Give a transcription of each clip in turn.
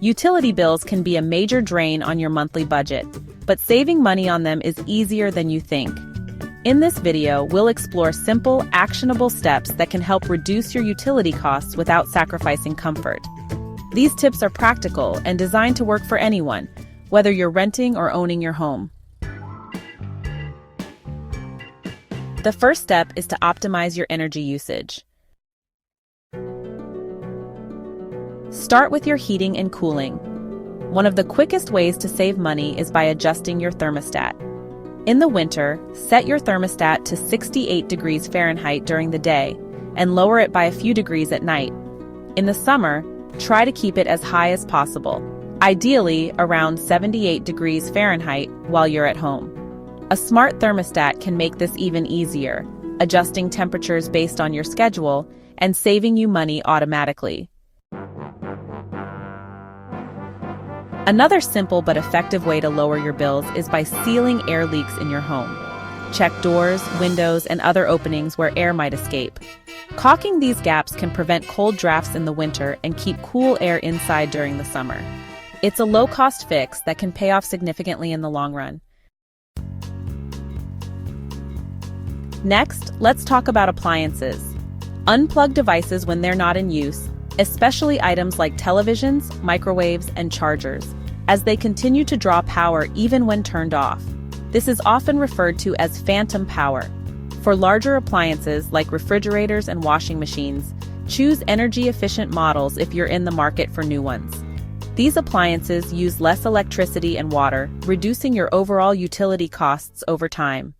Utility bills can be a major drain on your monthly budget, but saving money on them is easier than you think. In this video, we'll explore simple, actionable steps that can help reduce your utility costs without sacrificing comfort. These tips are practical and designed to work for anyone, whether you're renting or owning your home. The first step is to optimize your energy usage. Start with your heating and cooling. One of the quickest ways to save money is by adjusting your thermostat. In the winter, set your thermostat to 68 degrees Fahrenheit during the day and lower it by a few degrees at night. In the summer, try to keep it as high as possible, ideally around 78 degrees Fahrenheit while you're at home. A smart thermostat can make this even easier, adjusting temperatures based on your schedule and saving you money automatically. Another simple but effective way to lower your bills is by sealing air leaks in your home. Check doors, windows, and other openings where air might escape. Caulking these gaps can prevent cold drafts in the winter and keep cool air inside during the summer. It's a low-cost fix that can pay off significantly in the long run. Next, let's talk about appliances. Unplug devices when they're not in use, especially items like televisions, microwaves, and chargers, as they continue to draw power even when turned off. This is often referred to as phantom power. For larger appliances like refrigerators and washing machines, choose energy-efficient models if you're in the market for new ones. These appliances use less electricity and water, reducing your overall utility costs over time.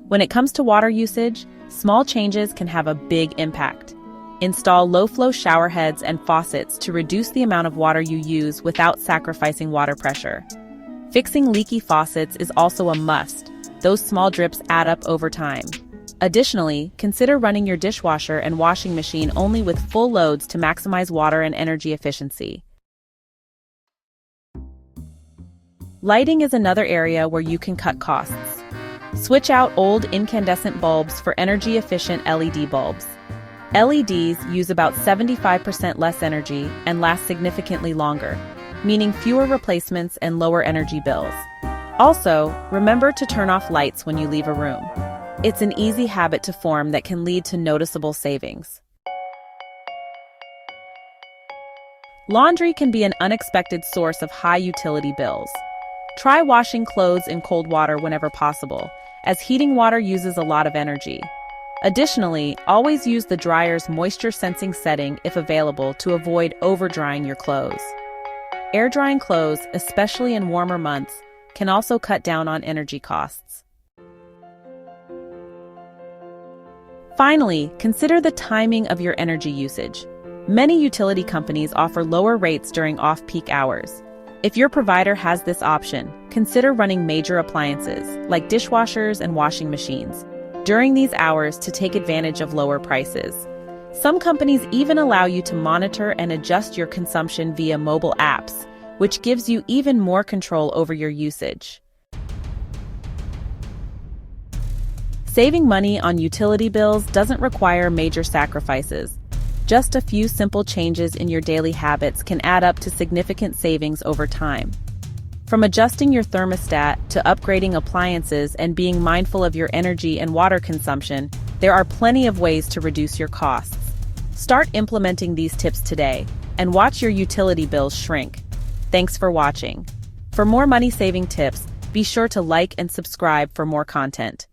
When it comes to water usage, small changes can have a big impact. Install low-flow shower heads and faucets to reduce the amount of water you use without sacrificing water pressure. Fixing leaky faucets is also a must. Those small drips add up over time. Additionally, consider running your dishwasher and washing machine only with full loads to maximize water and energy efficiency. Lighting is another area where you can cut costs. Switch out old incandescent bulbs for energy-efficient LED bulbs. LEDs use about 75% less energy and last significantly longer, meaning fewer replacements and lower energy bills. Also, remember to turn off lights when you leave a room. It's an easy habit to form that can lead to noticeable savings. Laundry can be an unexpected source of high utility bills. Try washing clothes in cold water whenever possible, as heating water uses a lot of energy. Additionally, always use the dryer's moisture-sensing setting if available to avoid over-drying your clothes. Air drying clothes, especially in warmer months, can also cut down on energy costs. Finally, consider the timing of your energy usage. Many utility companies offer lower rates during off-peak hours. If your provider has this option, consider running major appliances, like dishwashers and washing machines, during these hours to take advantage of lower prices. Some companies even allow you to monitor and adjust your consumption via mobile apps, which gives you even more control over your usage. Saving money on utility bills doesn't require major sacrifices. Just a few simple changes in your daily habits can add up to significant savings over time. From adjusting your thermostat to upgrading appliances and being mindful of your energy and water consumption, there are plenty of ways to reduce your costs. Start implementing these tips today and watch your utility bills shrink. Thanks for watching. For more money-saving tips, be sure to like and subscribe for more content.